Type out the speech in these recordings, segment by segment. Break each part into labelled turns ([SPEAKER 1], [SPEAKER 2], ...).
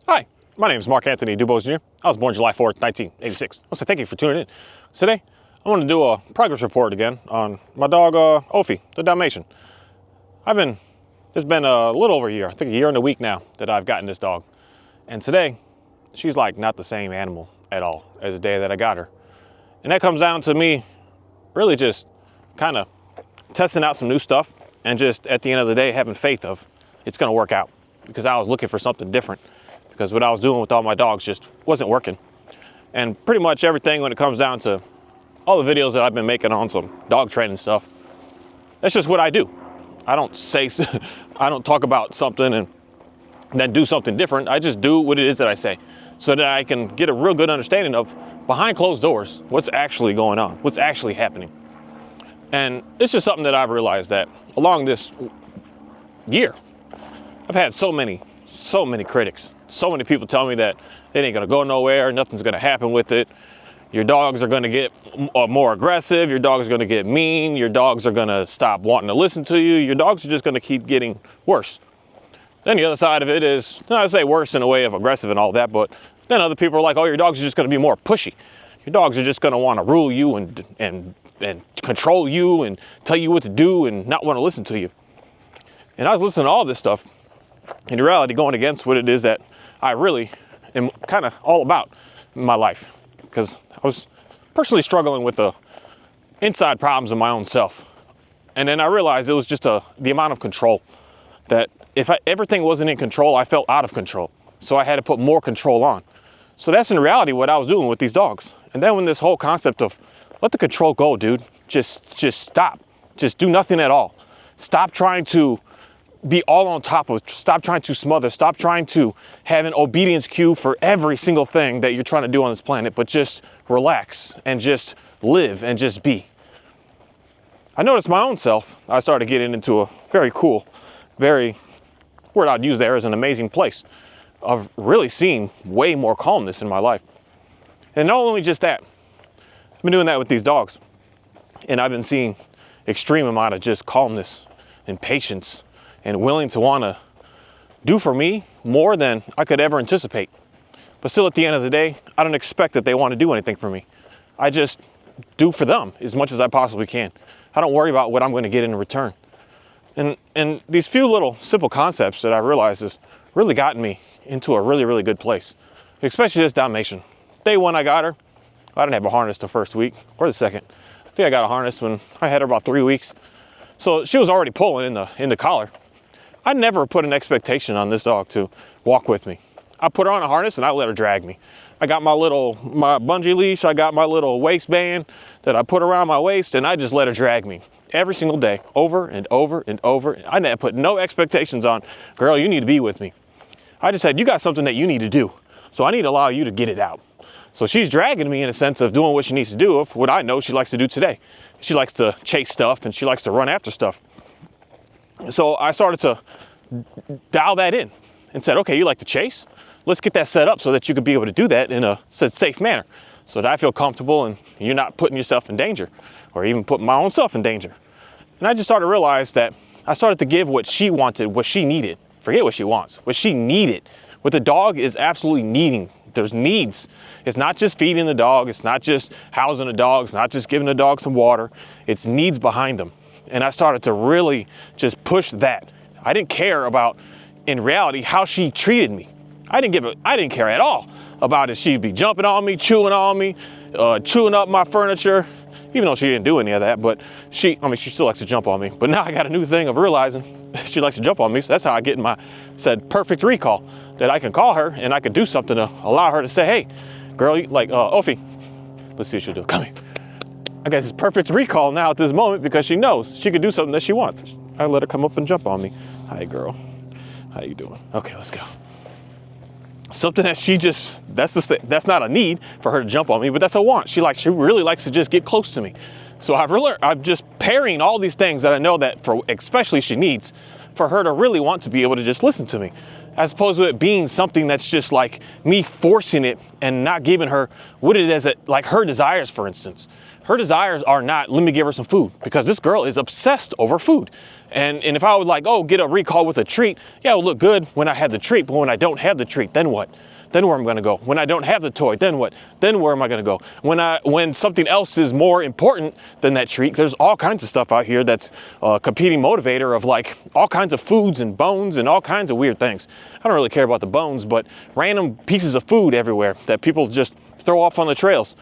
[SPEAKER 1] Hi, my name is Mark Anthony Dubose Jr. I was born July 4th, 1986. I want to say thank you for tuning in. Today, I want to do a progress report again on my dog, Ophi, the Dalmatian. It's been a little over a year, I think a year and a week now that I've gotten this dog. And today, she's like not the same animal at all as the day that I got her. And that comes down to me really just kind of testing out some new stuff and just at the end of the day having faith of it's going to work out, because I was looking for something different, because what I was doing with all my dogs just wasn't working. And pretty much everything when it comes down to all the videos that I've been making on some dog training stuff, that's just what I do. I don't talk about something and then do something different. I just do what it is that I say, so that I can get a real good understanding of behind closed doors, what's actually going on, what's actually happening. And it's just something that I've realized that along this year, I've had so many critics. So many people tell me that it ain't gonna go nowhere, nothing's gonna happen with it. Your dogs are gonna get more aggressive, your dogs are gonna get mean, your dogs are gonna stop wanting to listen to you, your dogs are just gonna keep getting worse. Then the other side of it is, not to say worse in a way of aggressive and all that, but then other people are like, oh, your dogs are just gonna be more pushy. Your dogs are just gonna wanna rule you and control you and tell you what to do and not wanna listen to you. And I was listening to all this stuff, in reality going against what it is that I really am kind of all about in my life, because I was personally struggling with the inside problems of my own self. And then I realized it was just the amount of control, that if everything wasn't in control, I felt out of control. So I had to put more control on. So that's in reality what I was doing with these dogs. And then when this whole concept of let the control go, dude, just stop, just do nothing at all. Stop trying to be all on top of, stop trying to smother, stop trying to have an obedience cue for every single thing that you're trying to do on this planet, but just relax and just live and just be. I noticed my own self, I started getting into a very cool, word I'd use there is an amazing place of really seeing way more calmness in my life. And not only just that, I've been doing that with these dogs, and I've been seeing extreme amount of just calmness and patience and willing to want to do for me more than I could ever anticipate. But still, at the end of the day, I don't expect that they want to do anything for me. I just do for them as much as I possibly can. I don't worry about what I'm going to get in return. And these few little simple concepts that I realized has really gotten me into a really good place, especially this Dalmatian. Day one I got her, I didn't have a harness the first week or the second. I think I got a harness when I had her about 3 weeks. So she was already pulling in the collar. I never put an expectation on this dog to walk with me. I put her on a harness and I let her drag me. I got my bungee leash, I got my little waistband that I put around my waist, and I just let her drag me every single day, over and over and over. I put no expectations on, girl, you need to be with me. I just said, you got something that you need to do, so I need to allow you to get it out. So she's dragging me in a sense of doing what she needs to do, of what I know she likes to do today. She likes to chase stuff and she likes to run after stuff. So I started to dial that in and said, okay, you like to chase? Let's get that set up so that you could be able to do that in a safe manner, so that I feel comfortable and you're not putting yourself in danger or even putting my own self in danger. And I just started to realize that I started to give what she wanted, what she needed. Forget what she wants, what she needed. What the dog is absolutely needing. There's needs. It's not just feeding the dog. It's not just housing the dog. It's not just giving the dog some water. It's needs behind them. And I started to really just push that. I didn't care about, in reality, how she treated me. I didn't care at all about if she'd be jumping on me, chewing on me, chewing up my furniture, even though she didn't do any of that. But she still likes to jump on me. But now I got a new thing of realizing she likes to jump on me. So that's how I get in my perfect recall, that I can call her and I can do something to allow her to say, hey, girl, like, Ophi, let's see what she'll do. Come here. I got this perfect recall now at this moment because she knows she could do something that she wants. I let her come up and jump on me. Hi, girl. How you doing? Okay, let's go. Something that that's not a need for her to jump on me, but that's a want. She really likes to just get close to me. So I'm just pairing all these things that I know that especially she needs for her to really want to be able to just listen to me, as opposed to it being something that's just like me forcing it and not giving her what it is that, like her desires, for instance. her desires are not, let me give her some food, because this girl is obsessed over food. And if I would like, oh, get a recall with a treat, yeah, it will look good when I have the treat, but when I don't have the treat, then what? Then where am I gonna go? When I don't have the toy, then what? Then where am I gonna go? When something else is more important than that treat, there's all kinds of stuff out here that's a competing motivator of like all kinds of foods and bones and all kinds of weird things. I don't really care about the bones, but random pieces of food everywhere that people just throw off on the trails.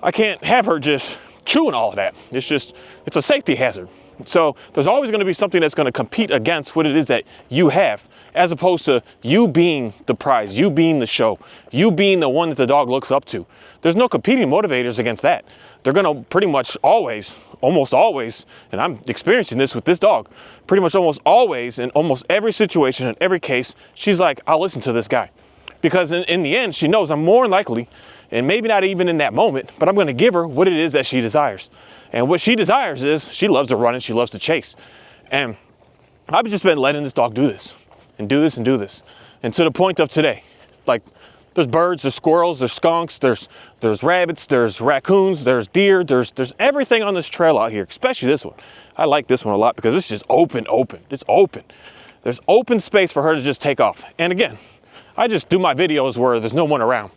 [SPEAKER 1] I can't have her just chewing all of that. It's a safety hazard. So there's always going to be something that's going to compete against what it is that you have, as opposed to you being the prize, you being the show, you being the one that the dog looks up to. There's no competing motivators against that. They're going to pretty much always, almost always, and I'm experiencing this with this dog, pretty much almost always in almost every situation, in every case, she's like, I'll listen to this guy. Because in the end, she knows I'm more likely, and maybe not even in that moment, but I'm going to give her what it is that she desires. And what she desires is she loves to run and she loves to chase. And I've just been letting this dog do this and do this and do this. And to the point of today, like there's birds, there's squirrels, there's skunks, there's rabbits, there's raccoons, there's deer, there's everything on this trail out here, especially this one. I like this one a lot because it's just open. It's open. There's open space for her to just take off. And again, I just do my videos where there's no one around,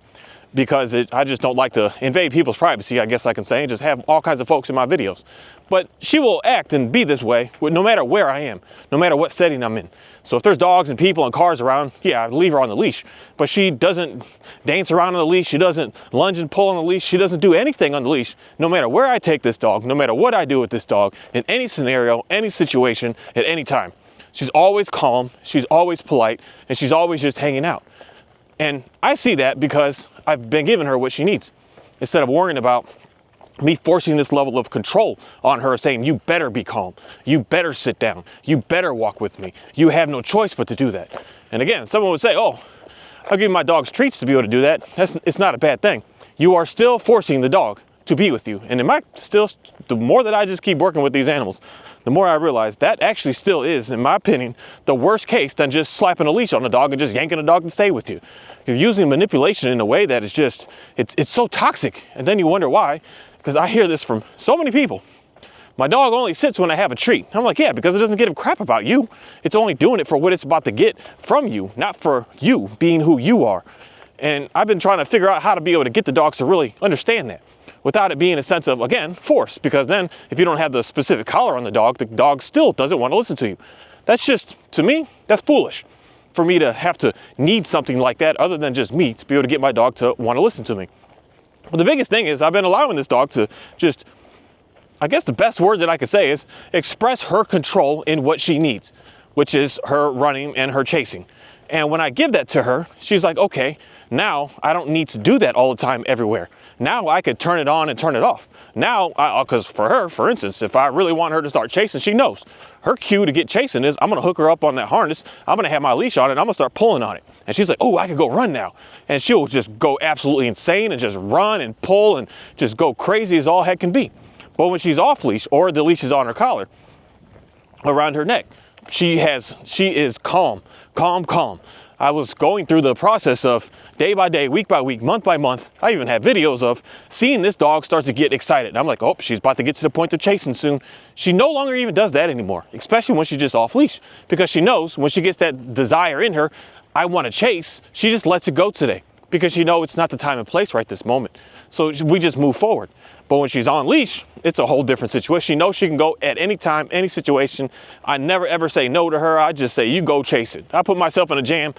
[SPEAKER 1] because I just don't like to invade people's privacy, I guess I can say, and just have all kinds of folks in my videos. But she will act and be this way no matter where I am, no matter what setting I'm in. So if there's dogs and people and cars around, yeah, I leave her on the leash. But she doesn't dance around on the leash. She doesn't lunge and pull on the leash. She doesn't do anything on the leash, no matter where I take this dog, no matter what I do with this dog, in any scenario, any situation, at any time. She's always calm, she's always polite, and she's always just hanging out. And I see that because I've been giving her what she needs, instead of worrying about me forcing this level of control on her, saying, you better be calm, you better sit down, you better walk with me, you have no choice but to do that. And again, someone would say, oh, I'll give my dogs treats to be able to do that. It's not a bad thing. You are still forcing the dog to be with you. And the more that I just keep working with these animals, the more I realize that actually still is, in my opinion, the worst case than just slapping a leash on a dog and just yanking a dog to stay with you. You're using manipulation in a way that is just, it's so toxic. And then you wonder why, because I hear this from so many people. My dog only sits when I have a treat. I'm like, yeah, because it doesn't give a crap about you. It's only doing it for what it's about to get from you, not for you being who you are. And I've been trying to figure out how to be able to get the dogs to really understand that, without it being a sense of, again, force. Because then if you don't have the specific collar on the dog still doesn't want to listen to you. That's just, to me, that's foolish for me to have to need something like that other than just me to be able to get my dog to want to listen to me. But the biggest thing is I've been allowing this dog to just, I guess the best word that I could say is express her control in what she needs, which is her running and her chasing. And when I give that to her, she's like, okay, now I don't need to do that all the time everywhere. Now I could turn it on and turn it off. Now, because for her, for instance, if I really want her to start chasing, she knows. Her cue to get chasing is I'm going to hook her up on that harness. I'm going to have my leash on it. And I'm going to start pulling on it. And she's like, oh, I could go run now. And she'll just go absolutely insane and just run and pull and just go crazy as all heck can be. But when she's off leash or the leash is on her collar, around her neck, she is calm. I was going through the process of day by day, week by week, month by month. I even have videos of seeing this dog start to get excited. And I'm like, oh, she's about to get to the point of chasing soon. She no longer even does that anymore, especially when she's just off leash, because she knows when she gets that desire in her, I want to chase, she just lets it go today because she knows it's not the time and place right this moment. So we just move forward. But when she's on leash, it's a whole different situation. She knows she can go at any time, any situation. I never ever say no to her. I just say, you go chase it. I put myself in a jam,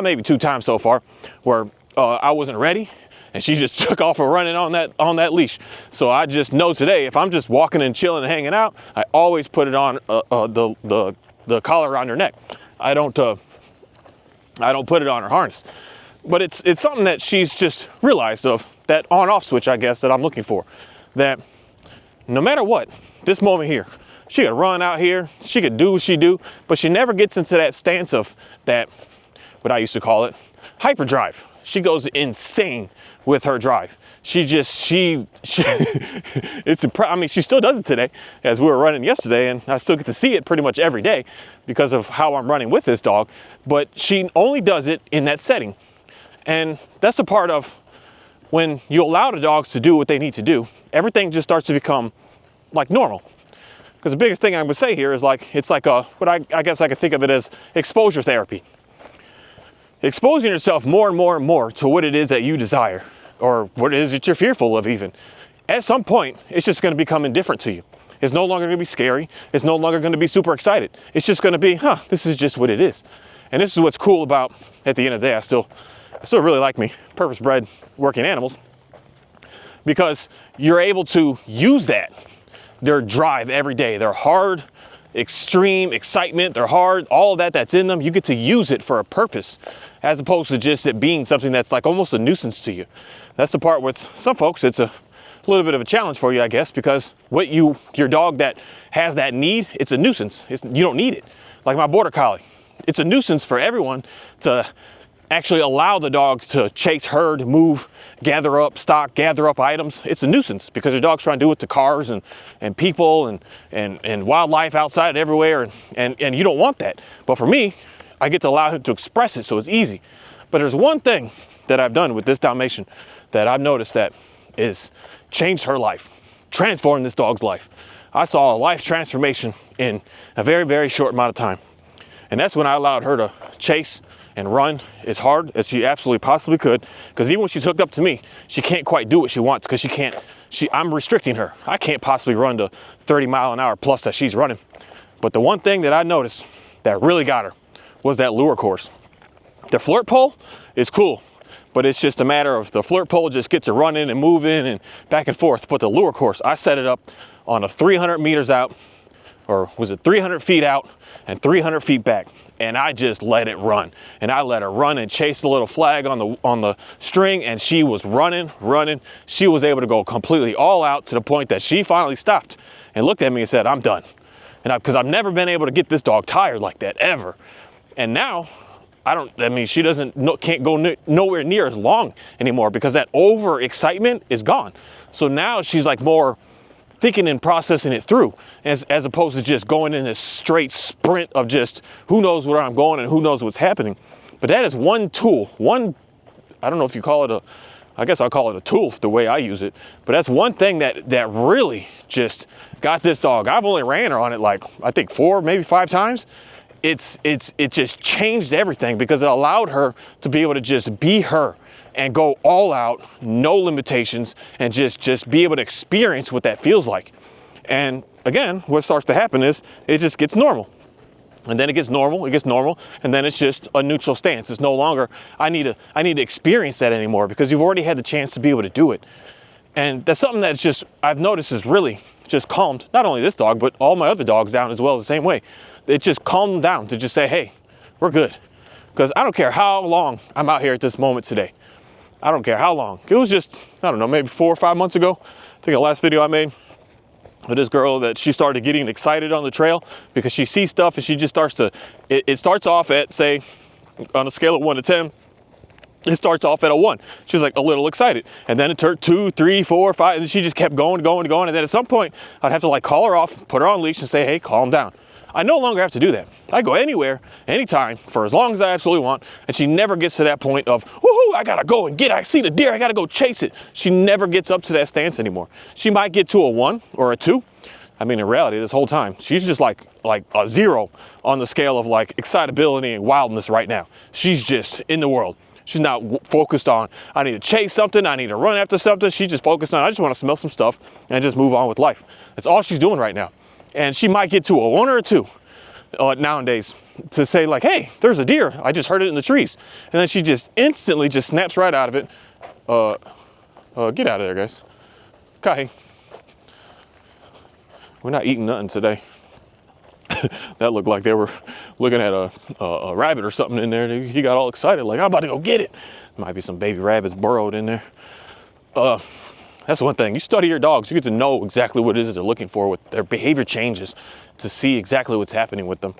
[SPEAKER 1] maybe 2 times so far, where I wasn't ready and she just took off and running on that leash. So I just know today, if I'm just walking and chilling and hanging out, I always put it on the collar around her neck. I don't put it on her harness. But it's something that she's just realized of, that on-off switch, I guess, that I'm looking for. That no matter what, this moment here, she could run out here, she could do what she do, but she never gets into that stance of that, what I used to call it, hyperdrive. She goes insane with her drive. She still does it today, as we were running yesterday, and I still get to see it pretty much every day because of how I'm running with this dog, but she only does it in that setting. And that's a part of when you allow the dogs to do what they need to do, everything just starts to become like normal. Because the biggest thing I would say here is like, it's like what I guess I could think of it as exposure therapy. Exposing yourself more and more and more to what it is that you desire, or what it is that you're fearful of even. At some point, it's just gonna become indifferent to you. It's no longer gonna be scary. It's no longer gonna be super excited. It's just gonna be, this is just what it is. And this is what's cool about, at the end of the day, I still really like me, purpose-bred working animals, because you're able to use that, their drive every day, their hard, extreme excitement, their hard, all of that that's in them, you get to use it for a purpose, as opposed to just it being something that's like almost a nuisance to you. That's the part with some folks, it's a little bit of a challenge for you, I guess, because your dog that has that need, it's a nuisance. You don't need it. Like my border collie, it's a nuisance for everyone to actually allow the dog to chase, herd, move, gather up stock, gather up items. It's a nuisance because your dog's trying to do it to cars and people and wildlife outside everywhere, and you don't want that. But for me, I get to allow him to express it, so it's easy. But there's one thing that I've done with this Dalmatian that I've noticed that is changed her life, transformed this dog's life. I saw a life transformation in a very, very short amount of time. And that's when I allowed her to chase and run as hard as she absolutely possibly could. Because even when she's hooked up to me, she can't quite do what she wants because I'm restricting her. I can't possibly run to 30 mile an hour plus that she's running. But the one thing that I noticed that really got her was that lure course. The flirt pole is cool, but it's just a matter of the flirt pole just gets her running and moving and back and forth. But the lure course, I set it up on a 300 meters out, or was it 300 feet out and 300 feet back, and I just let it run. And I let her run and chase the little flag on the string, and she was running. She was able to go completely all out to the point that she finally stopped and looked at me and said, I'm done. And because I've never been able to get this dog tired like that ever. And now she can't go nowhere near as long anymore because that over excitement is gone. So now she's like more thinking and processing it through as opposed to just going in this straight sprint of just who knows where I'm going and who knows what's happening. But that is one tool, I don't know if you call it I guess I'll call it a tool the way I use it, but that's one thing that really just got this dog. I've only ran her on it like, I think 4, maybe 5 times. It just changed everything because it allowed her to be able to just be her and go all out, no limitations, and just be able to experience what that feels like. And again, what starts to happen is it just gets normal. And then it gets normal, and then it's just a neutral stance. It's no longer, I need to experience that anymore because you've already had the chance to be able to do it. And that's something that's just, I've noticed is really just calmed, not only this dog, but all my other dogs down as well the same way. It just calmed them down to just say, hey, we're good. Because I don't care how long I'm out here at this moment today. I don't care how long. It was just, I don't know, maybe 4 or 5 months ago. I think the last video I made with this girl that she started getting excited on the trail because she sees stuff and she just starts to, it starts off at, say, on a scale of 1 to 10, it starts off at a 1. She's like a little excited. And then it turned 2, 3, 4, 5, and she just kept going. And then at some point, I'd have to like call her off, put her on leash and say, hey, calm down. I no longer have to do that. I go anywhere, anytime, for as long as I absolutely want, and she never gets to that point of, woohoo, I gotta go and I see the deer, I gotta go chase it. She never gets up to that stance anymore. She might get to a 1 or a 2. I mean, in reality, this whole time, she's just like a 0 on the scale of like excitability and wildness right now. She's just in the world. She's not focused on, I need to chase something, I need to run after something. She's just focused on, I just want to smell some stuff and just move on with life. That's all she's doing right now. And she might get to a 1 or a 2 nowadays to say like, hey, there's a deer. I just heard it in the trees. And then she just instantly just snaps right out of it. Get out of there, guys. Okay. We're not eating nothing today. That looked like they were looking at a rabbit or something in there. He got all excited, like, I'm about to go get it. Might be some baby rabbits burrowed in there. That's one thing. You study your dogs, you get to know exactly what it is that they're looking for with their behavior changes to see exactly what's happening with them.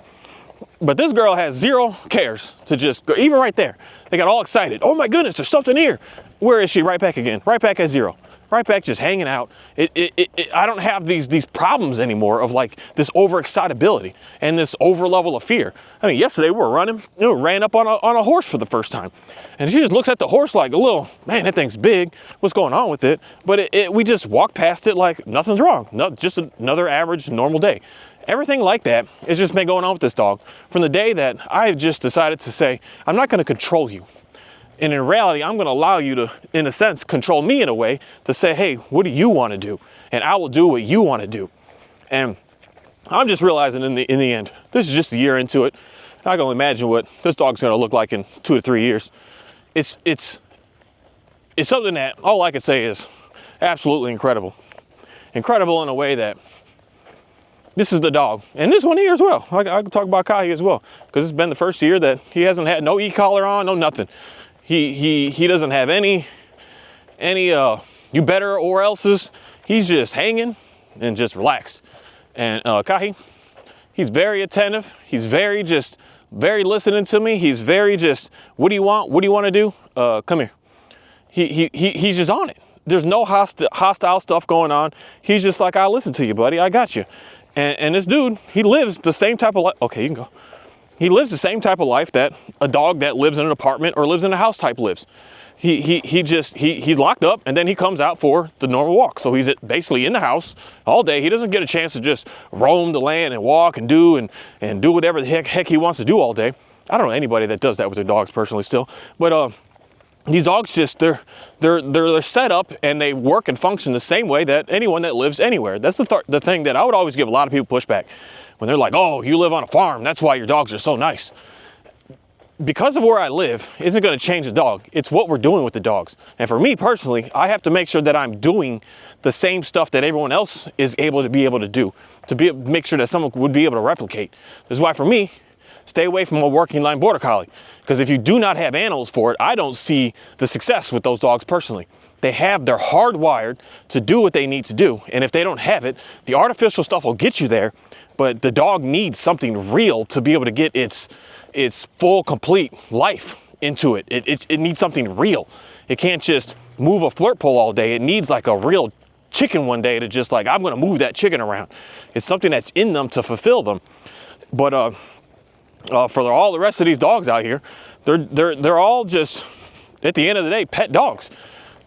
[SPEAKER 1] But this girl has 0 cares to just go, even right there. They got all excited. Oh my goodness, there's something here. Where is she? Right back again. Right back at 0. right back just hanging out. I don't have these problems anymore of like this overexcitability and this over level of fear. I mean, yesterday we were running, ran up on a horse for the first time. And she just looks at the horse like a little, man, that thing's big. What's going on with it? But we just walk past it like nothing's wrong. Just another average, normal day. Everything like that has just been going on with this dog from the day that I've just decided to say, I'm not going to control you. And in reality, I'm going to allow you to, in a sense, control me in a way to say, hey, what do you want to do? And I will do what you want to do. And I'm just realizing in the end, this is just a year into it. I can only imagine what this dog's going to look like in 2 to 3 years. It's something that all I can say is absolutely incredible. Incredible in a way that this is the dog. And this one here as well. I can talk about Kahi as well, because it's been the first year that he hasn't had no e-collar on, no nothing. He doesn't have any you better or else's. He's just hanging and just relaxed. And Kahi, he's very attentive. He's very listening to me. He's very just, what do you want? What do you want to do? Come here. He's just on it. There's no hostile stuff going on. He's just like, I'll listen to you, buddy. I got you. And this dude, he lives the same type of life. Okay, you can go. He lives the same type of life that a dog that lives in an apartment or lives in a house type lives. He's locked up, and then he comes out for the normal walk. So he's basically in the house all day. He doesn't get a chance to just roam the land and walk and do whatever the heck he wants to do all day. I don't know anybody that does that with their dogs personally still, but these dogs just they're set up and they work and function the same way that anyone that lives anywhere. That's the thing that I would always give a lot of people pushback when they're like, oh, you live on a farm, that's why your dogs are so nice. Because of where I live isn't going to change the dog. It's what we're doing with the dogs. And for me personally, I have to make sure that I'm doing the same stuff that everyone else is able to do, to make sure that someone would be able to replicate. This is why for me, stay away from a working line border collie. Because if you do not have animals for it, I don't see the success with those dogs personally. They're hardwired to do what they need to do. And if they don't have it, the artificial stuff will get you there, but the dog needs something real to be able to get its full, complete life into it. It needs something real. It can't just move a flirt pole all day. It needs like a real chicken one day to just like, I'm gonna move that chicken around. It's something that's in them to fulfill them. But for all the rest of these dogs out here, they're all just, at the end of the day, pet dogs,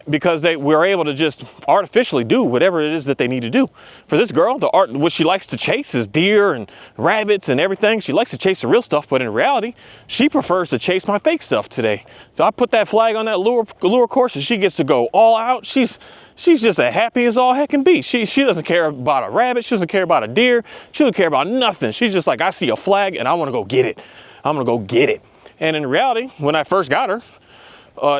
[SPEAKER 1] because we're able to just artificially do whatever it is that they need to do. For this girl, what she likes to chase is deer and rabbits and everything. She likes to chase the real stuff, but in reality, she prefers to chase my fake stuff today. So I put that flag on that lure course and she gets to go all out. She's just as happy as all heck can be. She doesn't care about a rabbit. She doesn't care about a deer. She doesn't care about nothing. She's just like, I see a flag and I want to go get it. I'm going to go get it. And in reality, when I first got her,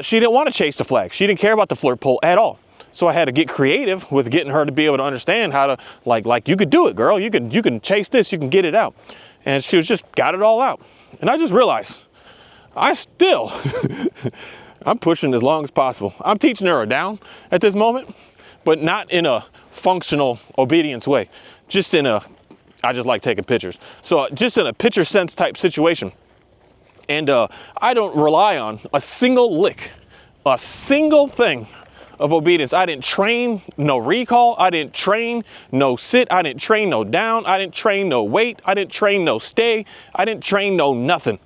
[SPEAKER 1] she didn't want to chase the flag. She didn't care about the flirt pole at all. So I had to get creative with getting her to be able to understand how to, like you could do it, girl. You can chase this, you can get it out. And she was just got it all out. And I just realized, I'm pushing as long as possible. I'm teaching her a down at this moment, but not in a functional obedience way. Just in I just like taking pictures. So just in a picture sense type situation. And I don't rely on a single lick, a single thing of obedience. I didn't train no recall. I didn't train no sit. I didn't train no down. I didn't train no wait. I didn't train no stay. I didn't train no nothing.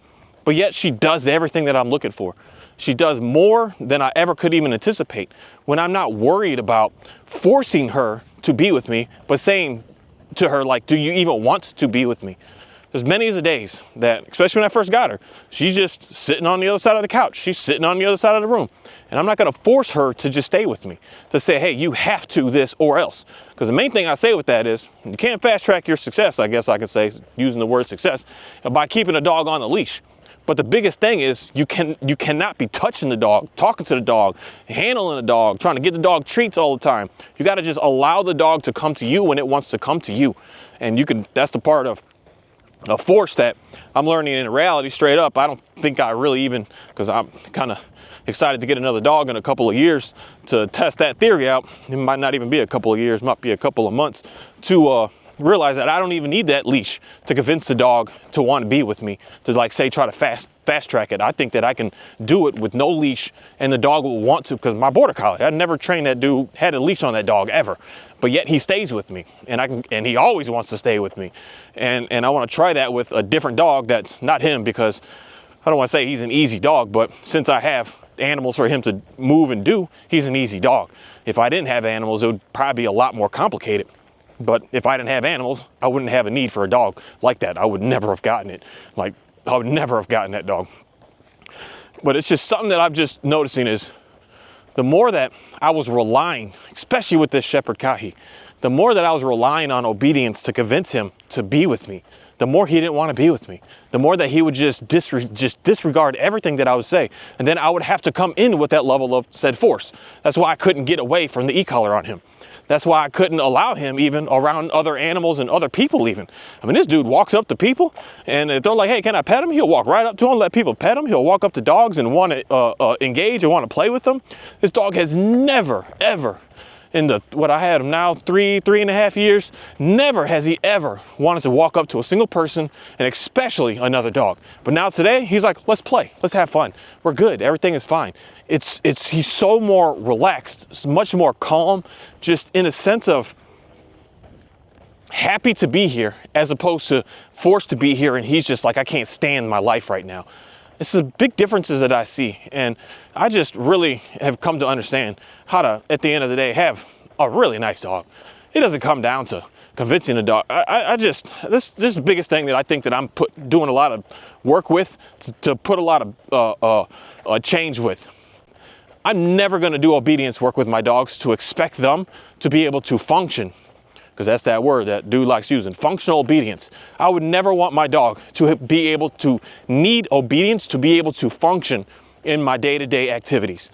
[SPEAKER 1] But yet she does everything that I'm looking for. She does more than I ever could even anticipate when I'm not worried about forcing her to be with me, but saying to her, like, do you even want to be with me? There's many of the days that, especially when I first got her, she's just sitting on the other side of the couch. She's sitting on the other side of the room. And I'm not going to force her to just stay with me, to say, hey, you have to this or else. Because the main thing I say with that is, you can't fast track your success, I guess I could say, using the word success, by keeping a dog on the leash. But the biggest thing is you cannot be touching the dog, talking to the dog, handling the dog, trying to get the dog treats all the time. You got to just allow the dog to come to you when it wants to come to you. And that's the part of a force that I'm learning in reality straight up. I don't think I really even, because I'm kind of excited to get another dog in a couple of years to test that theory out. It might not even be a couple of years, might be a couple of months to realized that I don't even need that leash to convince the dog to want to be with me, to like say try to fast track it. I think that I can do it with no leash and the dog will want to, because my border collie, I never trained that dude, had a leash on that dog ever, but yet he stays with me and he always wants to stay with me. And I want to try that with a different dog that's not him, because I don't want to say he's an easy dog, but since I have animals for him to move and do, he's an easy dog. If I didn't have animals, it would probably be a lot more complicated. But if I didn't have animals, I wouldn't have a need for a dog like that. I would never have gotten it. Like, I would never have gotten that dog. But it's just something that I'm just noticing is the more that I was relying, especially with this Shepherd Kahi, the more that I was relying on obedience to convince him to be with me, the more he didn't want to be with me, the more that he would just disregard everything that I would say. And then I would have to come in with that level of said force. That's why I couldn't get away from the e-collar on him. That's why I couldn't allow him even around other animals and other people even. I mean, this dude walks up to people and if they're like, hey, can I pet him? He'll walk right up to them, let people pet him. He'll walk up to dogs and want to engage or want to play with them. This dog has never, ever, in what I had him now, 3.5 years, never has he ever wanted to walk up to a single person and especially another dog. But now today, he's like, let's play, let's have fun. We're good, everything is fine. He's so more relaxed, much more calm, just in a sense of happy to be here as opposed to forced to be here and he's just like, I can't stand my life right now. It's the big differences that I see, and I just really have come to understand how to, at the end of the day, have a really nice dog. It doesn't come down to convincing a dog. This is the biggest thing that I think that I'm doing a lot of work with, to put a lot of change with. I'm never going to do obedience work with my dogs to expect them to be able to function, because that's that word that dude likes using, functional obedience. I would never want my dog to be able to need obedience to be able to function in my day-to-day activities.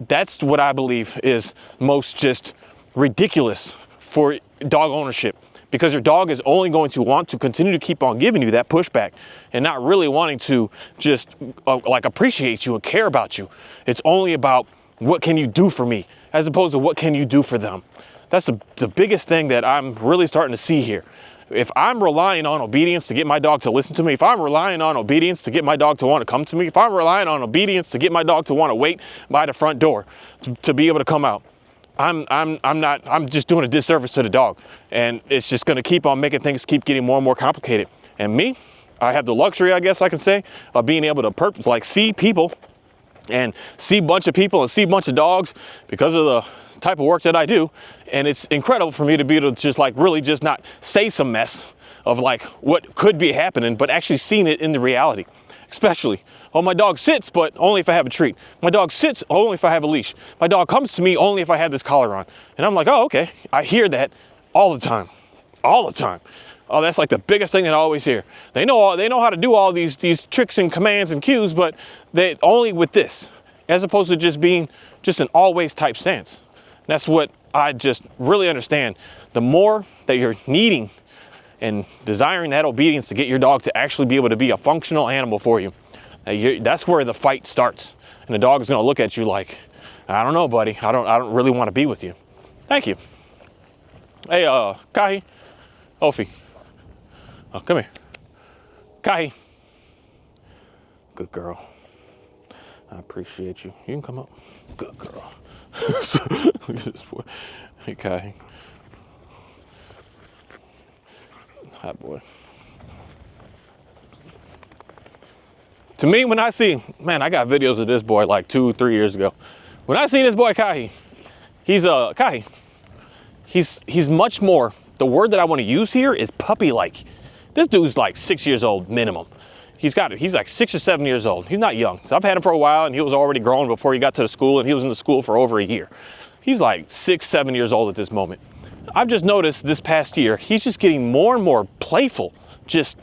[SPEAKER 1] That's what I believe is most just ridiculous for dog ownership, because your dog is only going to want to continue to keep on giving you that pushback and not really wanting to just like appreciate you and care about you. It's only about what can you do for me as opposed to what can you do for them. That's the biggest thing that I'm really starting to see here. If I'm relying on obedience to get my dog to listen to me, if I'm relying on obedience to get my dog to want to come to me, if I'm relying on obedience to get my dog to want to wait by the front door to be able to come out, I'm just doing a disservice to the dog. And it's just going to keep on making things keep getting more and more complicated. And me, I have the luxury, I guess I can say, of being able to see people and see a bunch of people and see a bunch of dogs because of the type of work that I do. And it's incredible for me to be able to just like really just not say some mess of like what could be happening, but actually seeing it in the reality. Especially, oh, my dog sits, but only if I have a treat. My dog sits only if I have a leash. My dog comes to me only if I have this collar on. And I'm like, oh, okay. I hear that all the time, all the time. Oh, that's like the biggest thing that I always hear. They know how to do all these tricks and commands and cues, but they only with this, as opposed to just being just an always type stance. And that's what I just really understand. The more that you're needing and desiring that obedience to get your dog to actually be able to be a functional animal for you, that's where the fight starts. And the dog is going to look at you like, I don't know, buddy. I don't really want to be with you. Thank you. Hey, Kahi, Ophi. Oh, come here. Kahi. Good girl. I appreciate you. You can come up. Good girl. Look at this boy. Hey, Kahi. Hi, boy. To me, when I see, man, I got videos of this boy like 2-3 years ago. When I see this boy, Kahi, Kahi, he's much more, the word that I want to use here is puppy-like. This dude's like 6 years old minimum. He's like 6 or 7 years old. He's not young. So I've had him for a while and he was already grown before he got to the school, and he was in the school for over a year. He's like 6-7 years old at this moment. I've just noticed this past year, he's just getting more and more playful, just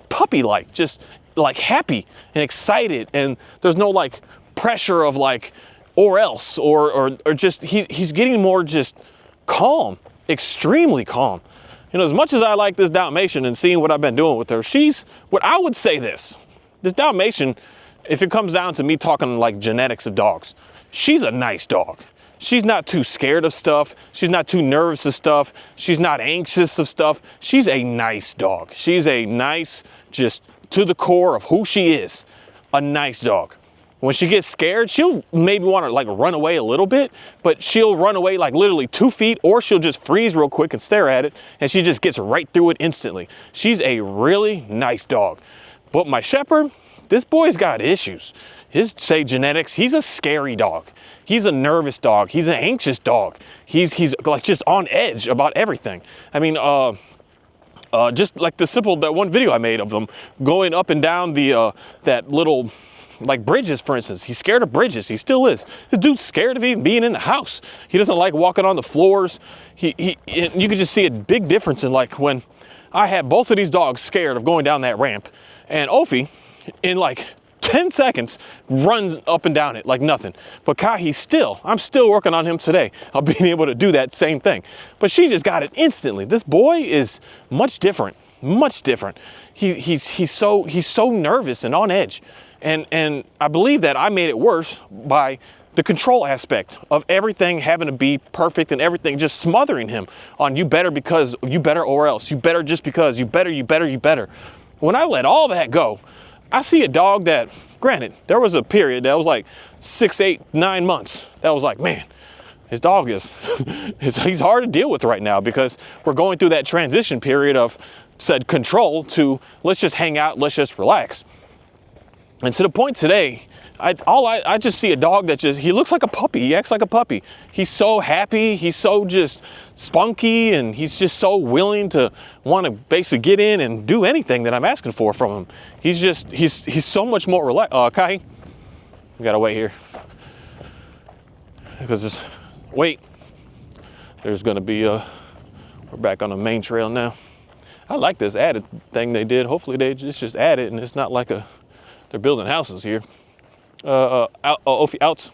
[SPEAKER 1] puppy-like, just like happy and excited. And there's no like pressure of like, or else, or just, he's getting more just calm, extremely calm. You know, as much as I like this Dalmatian and seeing what I've been doing with her, she's what I would say this Dalmatian, if it comes down to me talking like genetics of dogs, she's a nice dog. She's not too scared of stuff. She's not too nervous of stuff. She's not anxious of stuff. She's a nice dog. She's a nice, just to the core of who she is, a nice dog. When she gets scared, she'll maybe want to like run away a little bit, but she'll run away like literally 2 feet, or she'll just freeze real quick and stare at it, and she just gets right through it instantly. She's a really nice dog. But my Shepherd, this boy's got issues. His, say, genetics, he's a scary dog. He's a nervous dog. He's an anxious dog. He's like just on edge about everything. I mean, just like that one video I made of them going up and down the that little like bridges, for instance. He's scared of bridges. He still is. The dude's scared of even being in the house. He doesn't like walking on the floors. You can just see a big difference in like when I had both of these dogs scared of going down that ramp, and Ophi in like 10 seconds runs up and down it like nothing. But Kahi I'm still working on him today. I'll being able to do that same thing. But she just got it instantly. This boy is much different, much different. He's so nervous and on edge. And I believe that I made it worse by the control aspect of everything having to be perfect and everything just smothering him on you better because you better or else, you better just because, you better. When I let all that go, I see a dog that, granted, there was a period that was like 6, 8, 9 months. That was like, man, his dog is, he's hard to deal with right now because we're going through that transition period of said control to let's just hang out, let's just relax. And to the point today, I just see a dog that he looks like a puppy. He acts like a puppy. He's so happy. He's so just spunky, and he's just so willing to want to basically get in and do anything that I'm asking for from him. He's so much more relaxed. Kahi, we gotta wait here because there's gonna be we're back on the main trail now. I like this added thing they did. Hopefully it's just added and it's not like they're building houses here. Ophi, out.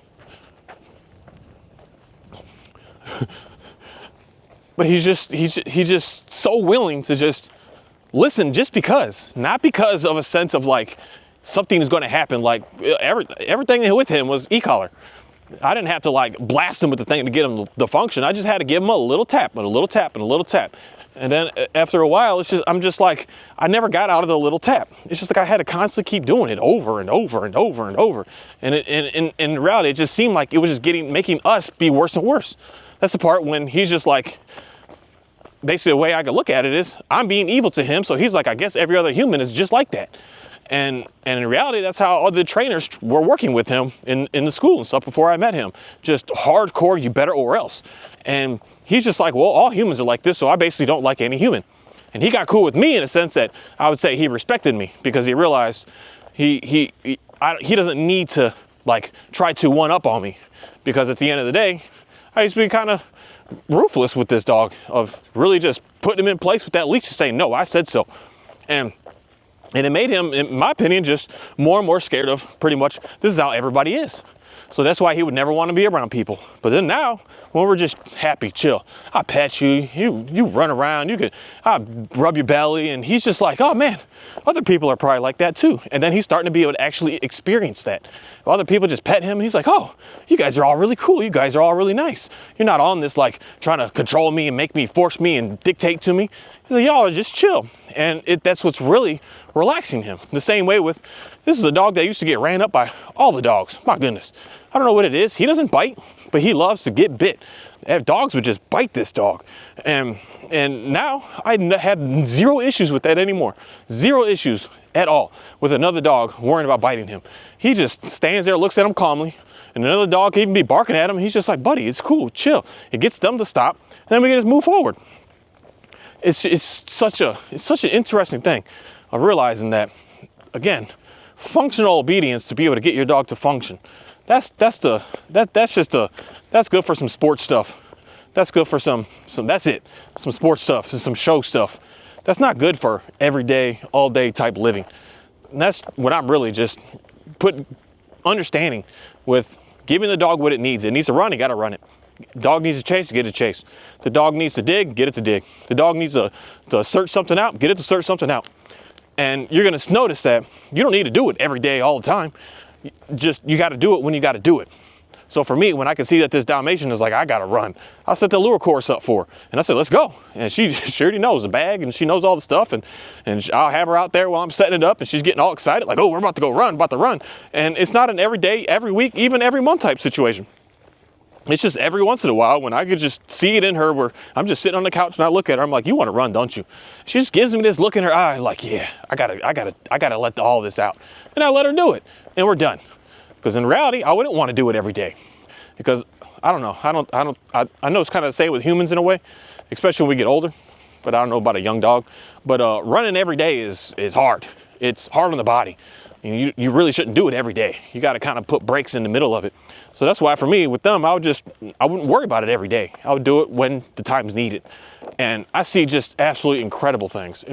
[SPEAKER 1] But he's just so willing to just listen just because, not because of a sense of like something is going to happen. Like everything with him was e-collar. I didn't have to like blast him with the thing to get him the function. I just had to give him a little tap and a little tap and a little tap. And then after a while, I'm just like, I never got out of the little tap. It's just like I had to constantly keep doing it over and over and over and over. And in reality, it just seemed like it was just making us be worse and worse. That's the part when he's just like, basically the way I could look at it is I'm being evil to him. So he's like, I guess every other human is just like that. And in reality, that's how all the trainers were working with him in the school and stuff before I met him. Just hardcore, you better or else. And he's just like, well, all humans are like this, so I basically don't like any human. And he got cool with me in a sense that I would say he respected me because he realized he doesn't need to like try to one up on me, because at the end of the day, I used to be kind of ruthless with this dog of really just putting him in place with that leash and saying, no, I said so. And it made him, in my opinion, just more and more scared of pretty much this is how everybody is. So that's why he would never want to be around people. But then now, when we're just happy, chill, I pet you, you run around, I rub your belly, and he's just like, oh man, other people are probably like that too. And then he's starting to be able to actually experience that. If other people just pet him, and he's like, oh, you guys are all really cool. You guys are all really nice. You're not on this like trying to control me and force me and dictate to me. He's like, y'all are just chill. And that's what's really relaxing him. The same way with, this is a dog that used to get ran up by all the dogs. My goodness. I don't know what it is. He doesn't bite, but he loves to get bit. Dogs would just bite this dog. And now I have zero issues with that anymore. Zero issues at all with another dog worrying about biting him. He just stands there, looks at him calmly, and another dog can even be barking at him. He's just like, buddy, it's cool, chill. It gets them to stop, and then we can just move forward. It's such an interesting thing of realizing that, again, functional obedience to be able to get your dog to function. That's good for some sports stuff. That's good for some sports stuff and some show stuff. That's not good for everyday, all day type living. And that's what I'm really just understanding with giving the dog what it needs. It needs to run, you got to run it. Dog needs to chase, get it to chase. The dog needs to dig, get it to dig. The dog needs to search something out, get it to search something out. And you're going to notice that you don't need to do it every day, all the time. You got to do it when you got to do it. So for me, when I could see that this Dalmatian is like, I gotta run, I set the lure course up for her, and I said, let's go. And she already knows the bag, and she knows all the stuff, and I'll have her out there while I'm setting it up, and she's getting all excited, like, oh, we're about to go run, about to run. And it's not an every day, every week, even every month type situation. It's just every once in a while when I could just see it in her where I'm just sitting on the couch and I look at her, I'm like, you want to run, don't you? She just gives me this look in her eye, like, yeah, I gotta let all this out. And I let her do it, and we're done. Because in reality, I wouldn't want to do it every day. Because I don't know, I know it's kind of the same with humans in a way, especially when we get older, but I don't know about a young dog. But running every day is hard. It's hard on the body. You really shouldn't do it every day. You got to kind of put breaks in the middle of it. So that's why for me with them, I wouldn't worry about it every day. I would do it when the time's needed. And I see just absolutely incredible things.